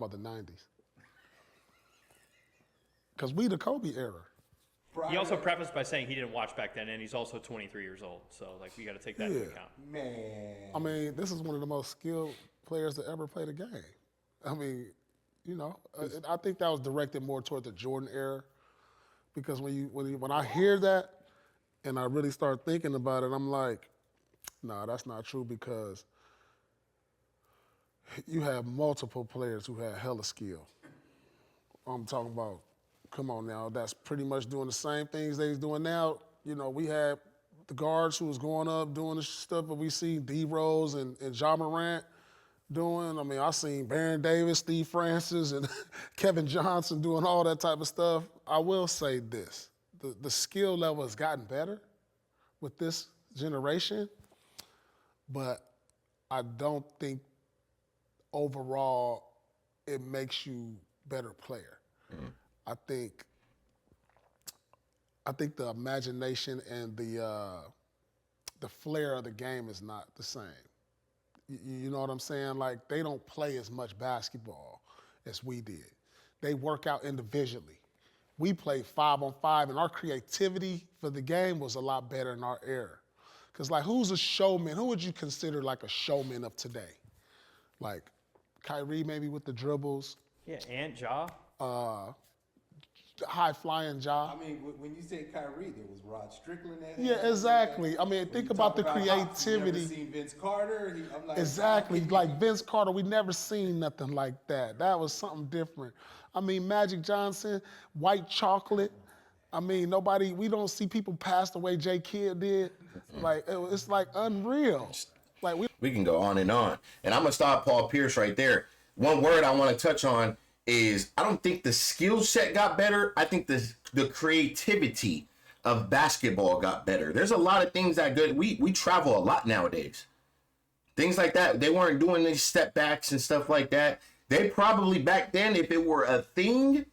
About the 90s. Because we the Kobe era. He also prefaced by saying he didn't watch back then, and he's also 23 years old. So, like, you got to take that into account. Man. I mean, this is one of the most skilled players to ever play the game. I mean, you know, I think that was directed more toward the Jordan era, because when I hear that and I really start thinking about it, I'm like, nah, that's not true, because you have multiple players who had hella skill. I'm talking about, come on now, that's pretty much doing the same things they's doing now. You know, we had the guards who was going up doing the stuff that we see D Rose and Ja Morant doing. I mean, I seen Baron Davis, Steve Francis, and Kevin Johnson doing all that type of stuff. I will say this, the skill level has gotten better with this generation, but I don't think overall it makes you better player. I think the imagination and the flair of the game is not the same. You know what I'm saying? Like, they don't play as much basketball as we did. They work out individually. We played 5-on-5, and our creativity for the game was a lot better in our era. Because, like, who's a showman? Who would you consider like a showman of today? Like Kyrie, maybe, with the dribbles. Yeah, and Ja. High-flying Ja. I mean, when you said Kyrie, there was Rod Strickland. Yeah, exactly. I mean, think about the Hops, you creativity. never seen Vince Carter. I'm like, Exactly, like Vince Carter, we never seen nothing like that. That was something different. I mean, Magic Johnson, White Chocolate. I mean, we don't see people pass the way J. Kidd did. Like, it's like unreal. Like we can go on. And I'm gonna stop Paul Pierce right there. One word I want to touch on is, I don't think the skill set got better. I think the creativity of basketball got better. There's a lot of things that good. We travel a lot nowadays. Things like that. They weren't doing these step backs and stuff like that. They probably back then, if it were a thing,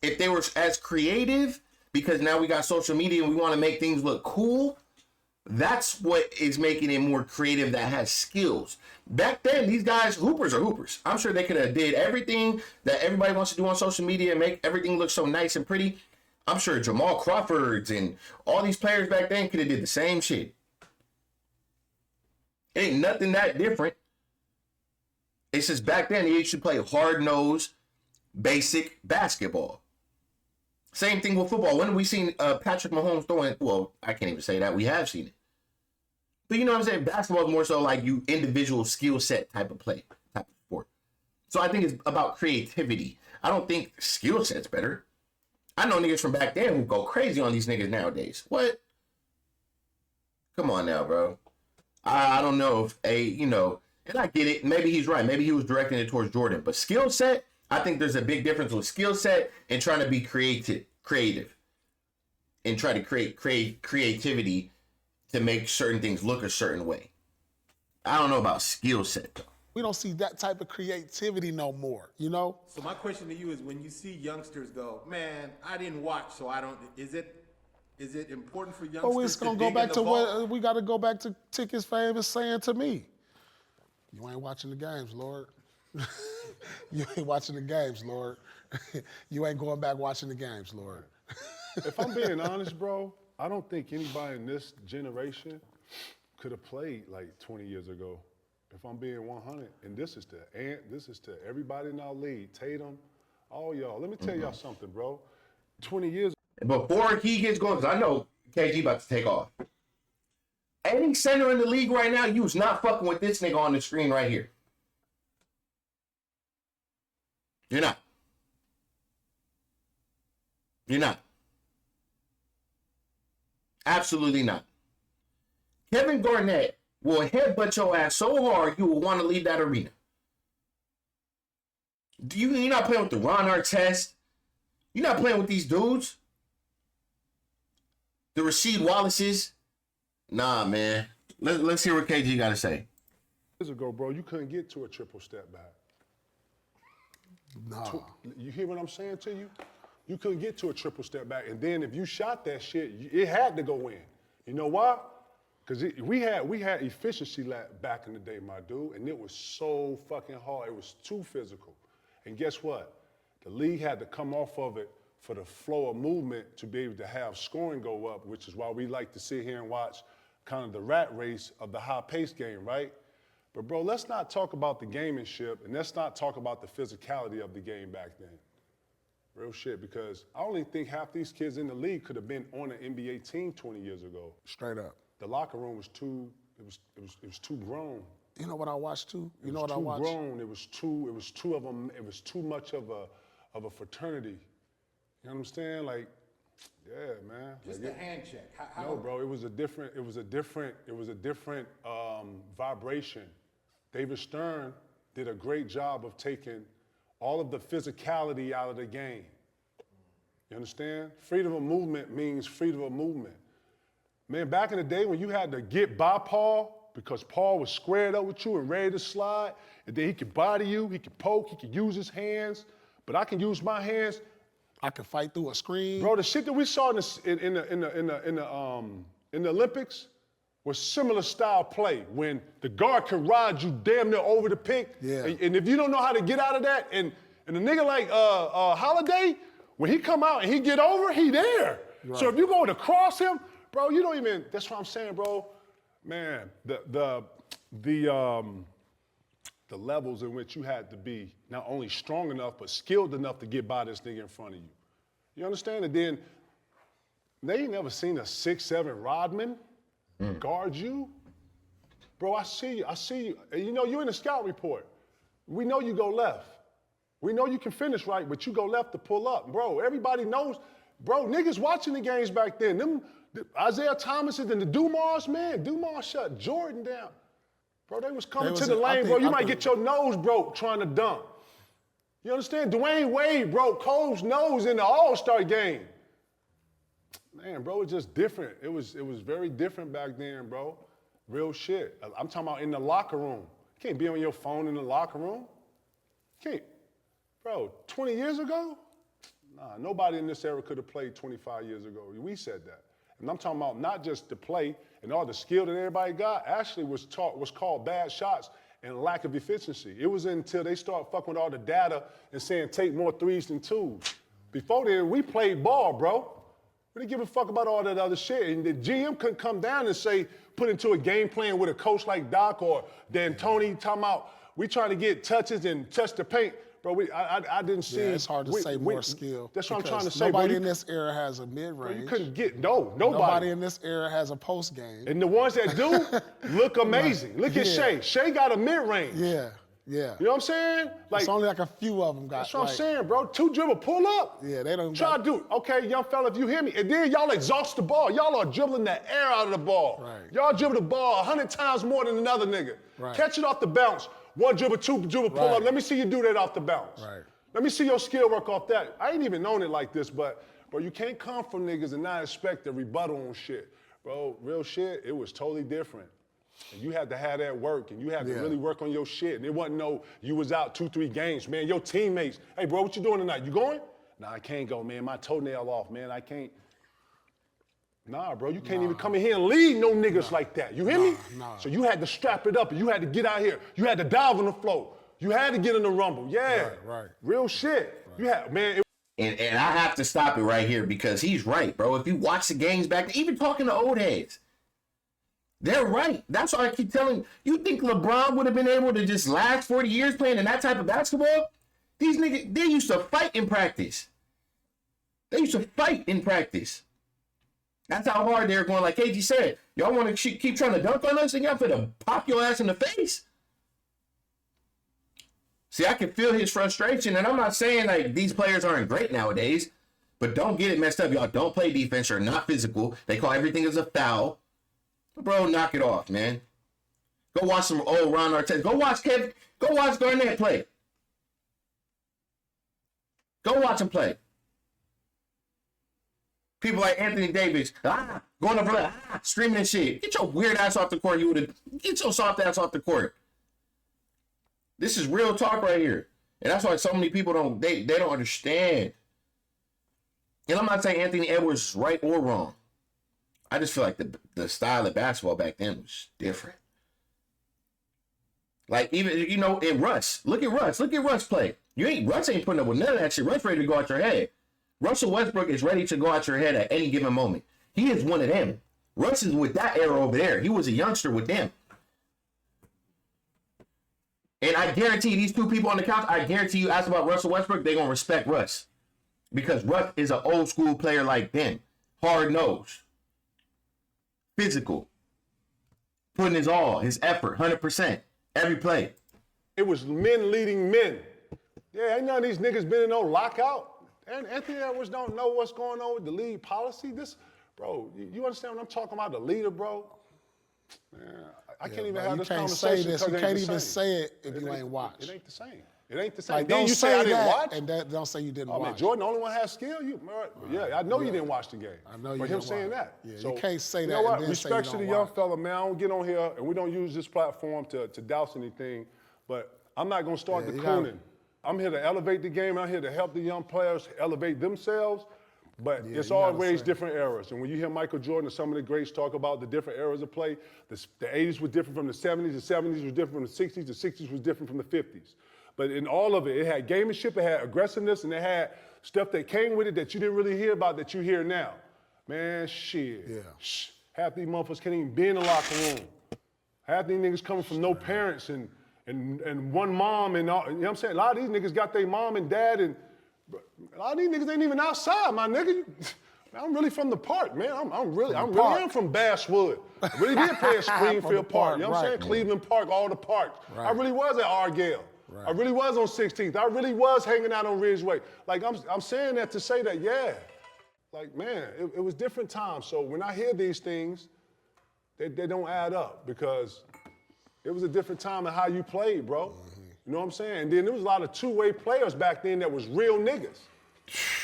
if they were as creative, because now we got social media and we want to make things look cool, that's what is making it more creative, that has skills. Back then, these guys, hoopers are hoopers. I'm sure they could have did everything that everybody wants to do on social media and make everything look so nice and pretty. I'm sure Jamal Crawfords and all these players back then could have did the same shit. It ain't nothing that different. It's just back then, they used to play hard-nosed, basic basketball. Same thing with football. When have we seen Patrick Mahomes throwing? Well, I can't even say that. We have seen it. But you know what I'm saying? Basketball is more so like you individual skill set type of play, type of sport. So I think it's about creativity. I don't think skill set's better. I know niggas from back then who go crazy on these niggas nowadays. What? Come on now, bro. I don't know if and I get it. Maybe he's right. Maybe he was directing it towards Jordan. But skill set, I think there's a big difference with skill set and trying to be creative, and try to create creativity to make certain things look a certain way. I don't know about skill set, though. we don't see that type of creativity no more, you know? So my question to you is, when you see youngsters go, man, I didn't watch, so I don't. Is it important for youngsters? But we're just gonna go back to what we got to go back to Ticket's famous saying to me. You ain't watching the games, Lord. You ain't watching the games, Lord. You ain't going back watching the games, Lord. If I'm being honest, bro, I don't think anybody in this generation could have played like 20 years ago. If I'm being 100, and this is to everybody in our league, Tatum, all y'all. Let me tell y'all something, bro. 20 years. Before he gets going, because I know KG about to take off. Any center in the league right now, you was not fucking with this nigga on the screen right here. You're not. You're not. Absolutely not. Kevin Garnett will headbutt your ass so hard you will want to leave that arena. You're not playing with the Ron Artest. You're not playing with these dudes. The Rasheed Wallaces. Nah, man. Let's hear what KG got to say. Years ago, bro, you couldn't get to a triple step back. Nah. You hear what I'm saying to you? You couldn't get to a triple step back. And then if you shot that shit, it had to go in. You know why? Because we had efficiency back in the day, my dude, and it was so fucking hard. It was too physical. And guess what? The league had to come off of it for the flow of movement to be able to have scoring go up, which is why we like to sit here and watch kind of the rat race of the high-paced game, right? But, bro, let's not talk about the gamemanship, and let's not talk about the physicality of the game back then. Real shit, because I only think half these kids in the league could have been on an NBA team 20 years ago. Straight up. The locker room was too, it was too grown. You know what I watched too? You know It what I was watched? too grown. It was two of them. It was too much of a fraternity. You know what I'm saying? Like, yeah, man. Just Like the handshake. How, no, bro. It was a different vibration. David Stern did a great job of taking all of the physicality out of the game. You understand? Freedom of movement means freedom of movement. Man, back in the day when you had to get by Paul because Paul was squared up with you and ready to slide, and then he could body you, he could poke, he could use his hands, but I can use my hands. I could fight through a screen. Bro, the shit that we saw in the Olympics was similar style play when the guard can ride you damn near over the pick. Yeah. And if you don't know how to get out of that, and a nigga like Holiday, when he come out and he get over, he there. Right. So if you go to cross him, bro, you don't even. That's what I'm saying, bro. Man, the levels in which you had to be not only strong enough but skilled enough to get by this nigga in front of you. You understand? And then they ain't never seen a 6'7" Rodman guard you. Bro, I see you. And you know, you in the scout report. We know you go left. We know you can finish right, but you go left to pull up. Bro, everybody knows. Bro, niggas watching the games back then. The Isaiah Thomases and the Dumars, man. Dumars shut Jordan down. Bro, they was coming to the lane, bro. You might get your nose broke trying to dunk. You understand? Dwayne Wade broke Cole's nose in the All-Star game. Man, bro, it's just different. It was very different back then, bro. Real shit. I'm talking about in the locker room. You can't be on your phone in the locker room. You can't. Bro, 20 years ago? Nah, nobody in this era could have played 25 years ago. We said that. And I'm talking about not just the play and all the skill that everybody got, actually was called bad shots and lack of efficiency. It was until they start fucking with all the data and saying take more threes than twos. Before then, we played ball, bro. We didn't give a fuck about all that other shit. And the GM couldn't come down and say, put into a game plan with a coach like Doc or D'Antoni talking about, we trying to get touches and touch the paint. Bro, I didn't see. Yeah, it's hard to say more skill. That's what I'm trying to say. Nobody bro. in this era has a mid-range. Bro, you couldn't get, nobody. Nobody in this era has a post game. And the ones that do look amazing. Look at Yeah. Shea. Shea got a mid-range. Yeah. You know what I'm saying? Like, It's only like a few of them got. that's what I'm saying, bro. 2 dribble, pull up. Yeah, they don't. Try to do it. Okay, young fella, if you hear me. And then y'all exhaust the ball. Y'all are dribbling the air out of the ball. Right. Y'all dribble the ball 100 times more than another nigga. Right. Catch it off the bounce. 1 dribble, 2 dribble, pull Right. up. Let me see you do that off the bounce. Right. Let me see your skill work off that. I ain't even known it like this, but bro, you can't come from niggas and not expect a rebuttal on shit. Bro, real shit, it was totally different. And you had to have that work, and you had to Yeah. really work on your shit. And it wasn't no, you was out 2-3 games, man. Your teammates, hey, bro, what you doing tonight? You going? Nah, I can't go, man. My toenail off, man. I can't. Nah, bro, you can't even come in here and lead no niggas like that. You hear me? Nah. So you had to strap it up, and you had to get out here. You had to dive on the floor. You had to get in the rumble. Yeah. Right. Real shit. Right. You had, man. And I have to stop it right here because he's right, bro. If you watch the games back, even talking to old heads, they're right. That's why I keep telling you, think LeBron would have been able to just last 40 years playing in that type of basketball? These niggas, they used to fight in practice. That's how hard they're going. Like KG said, y'all want to keep trying to dunk on us and y'all finna pop your ass in the face? See, I can feel his frustration, and I'm not saying like these players aren't great nowadays, but don't get it messed up. Y'all don't play defense or not physical. They call everything as a foul. Bro, knock it off, man. Go watch some old Ron Artest. Go watch Garnett play. Go watch him play. People like Anthony Davis, going over screaming and shit. Get your weird ass off the court. Get your soft ass off the court. This is real talk right here. And that's why so many people don't understand. And I'm not saying Anthony Edwards is right or wrong. I just feel like the style of basketball back then was different. Like even, in Russ. Look at Russ play. Russ ain't putting up with none of that shit. Russ ready to go out your head. Russell Westbrook is ready to go out your head at any given moment. He is one of them. Russ is with that era over there. He was a youngster with them. And I guarantee these two people on the couch, I guarantee you ask about Russell Westbrook, they're going to respect Russ. Because Russ is an old school player like them. Hard nosed. Physical. Putting his all, his effort, 100%. Every play. It was men leading men. Yeah, ain't none of these niggas been in no lockout. And Anthony Edwards don't know what's going on with the league policy. This, bro, you understand what I'm talking about? The leader, bro. Man, I can't even have this conversation. You can't even say it if you ain't watched. It ain't the same. It ain't the same. Like, then don't you say I didn't watch. and don't say you didn't watch. Man, Jordan, the only one has skill. Yeah, I know you didn't watch the game. I know you But him didn't saying watch. that. Yeah, So, you can't say you that know what? and then say Respect you to the don't young watch. fella, man. I don't get on here, and we don't use this platform to douse anything. But I'm not gonna start the you gotta- cooning. I'm here to elevate the game. I'm here to help the young players elevate themselves. But it's you gotta always say. different eras. And when you hear Michael Jordan and some of the greats talk about the different eras of play, the 80s were different from the 70s, the 70s was different from the 60s, the 60s was different from the 50s. But in all of it, it had gamemanship, it had aggressiveness, and it had stuff that came with it that you didn't really hear about that you hear now. Man, shit. Yeah. Half these motherfuckers can't even be in the locker room. Half these niggas coming from no parents and one mom and all, you know what I'm saying? A lot of these niggas got their mom and dad and a lot of these niggas ain't even outside, my nigga. I'm really from the park, man. I'm really from Basswood. I really did play at Springfield Park. You know what I'm saying? Cleveland Park, all the parks. I really was at Argyle. I really was on 16th. I really was hanging out on Ridgeway. Like, I'm saying that to say that, yeah. Like, man, it was different times. So when I hear these things, they don't add up because it was a different time in how you played, bro. You know what I'm saying? And then there was a lot of two-way players back then that was real niggas.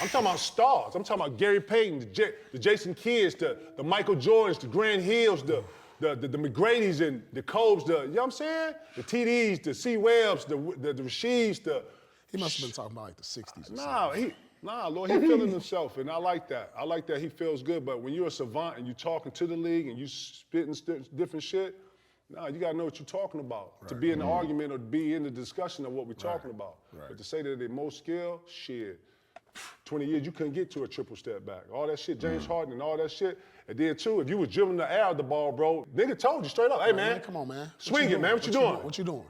I'm talking about stars. I'm talking about Gary Payton, the Jason Kidds, the Michael Jordans, the Grant Hills, the McGrady's and the Cobes, you know what I'm saying? The TDs, the C. Webbs, the Rasheeds, He must have been talking about like the 60s or something. Lord, he feeling himself, and I like that. I like that he feels good, but when you're a savant and you talking to the league and you spitting different shit, you gotta know what you're talking about to be in the argument or to be in the discussion of what we're talking about. But to say that they're most skilled, shit. 20 years, you couldn't get to a triple step back. All that shit, James Harden and all that shit. And then too, if you was dribbling the air of the ball, bro, nigga told you straight up, hey man, come on, man. Swing it, man. What you doing? What you doing?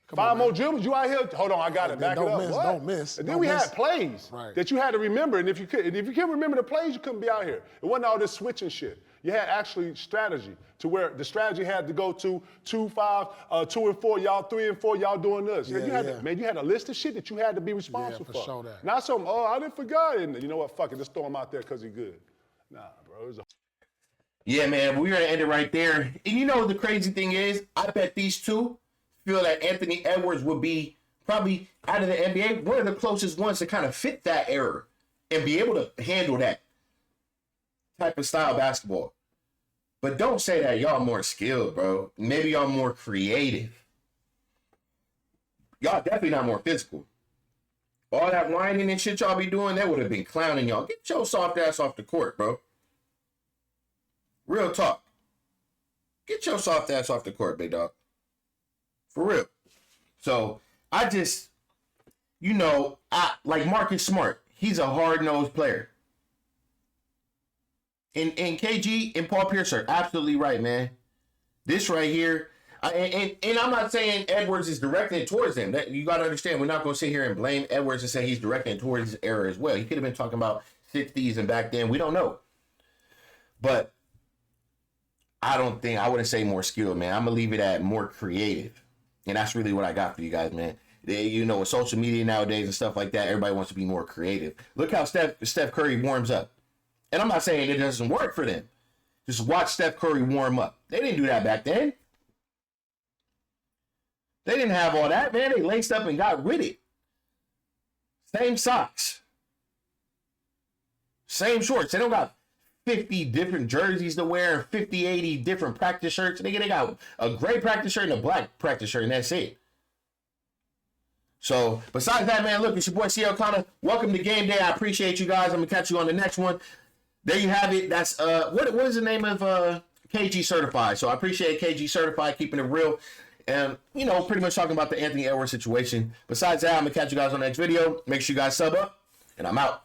Come 5 on, more man. dribbles, you out here? Hold on, I got it. Back it up. Miss, What? don't miss. And then Don't we miss. had plays that you had to remember. And if you can't remember the plays, you couldn't be out here. It wasn't all this switching shit. You had actually strategy to where the strategy had to go to 2, 5, 2 and 4, y'all 3 and 4, y'all doing this. Yeah, You had a list of shit that you had to be responsible for sure that. Not some, I didn't forget. And you know what? Fuck it, just throw him out there because he good. Nah, bro. It was Yeah, man, we're going to end it right there. And you know what the crazy thing is? I bet these two feel that Anthony Edwards would be probably out of the NBA one of the closest ones to kind of fit that era and be able to handle that type of style basketball. But don't say that y'all more skilled, bro. Maybe y'all more creative. Y'all definitely not more physical. All that whining and shit y'all be doing, that would have been clowning y'all. Get your soft ass off the court, bro. Real talk. Get your soft ass off the court, big dog. For real. So, I just, like Marcus Smart, he's a hard-nosed player. And KG and Paul Pierce are absolutely right, man. This right here, and I'm not saying Edwards is directing it towards them. You got to understand, we're not going to sit here and blame Edwards and say he's directing it towards his era as well. He could have been talking about 60s and back then. We don't know. But I wouldn't say more skilled, man. I'm going to leave it at more creative. And that's really what I got for you guys, man. With social media nowadays and stuff like that, everybody wants to be more creative. Look how Steph Curry warms up. And I'm not saying it doesn't work for them. Just watch Steph Curry warm up. They didn't do that back then. They didn't have all that, man. They laced up and got with it. Same socks. Same shorts. They don't got 50 different jerseys to wear and 50, 80 different practice shirts. They got a gray practice shirt and a black practice shirt, and that's it. So, besides that, man, look, it's your boy CL Connor. Welcome to Game Day. I appreciate you guys. I'm going to catch you on the next one. There you have it. That's, what is the name of KG Certified? So, I appreciate KG Certified keeping it real. And, you know, pretty much talking about the Anthony Edwards situation. Besides that, I'm going to catch you guys on the next video. Make sure you guys sub up, and I'm out.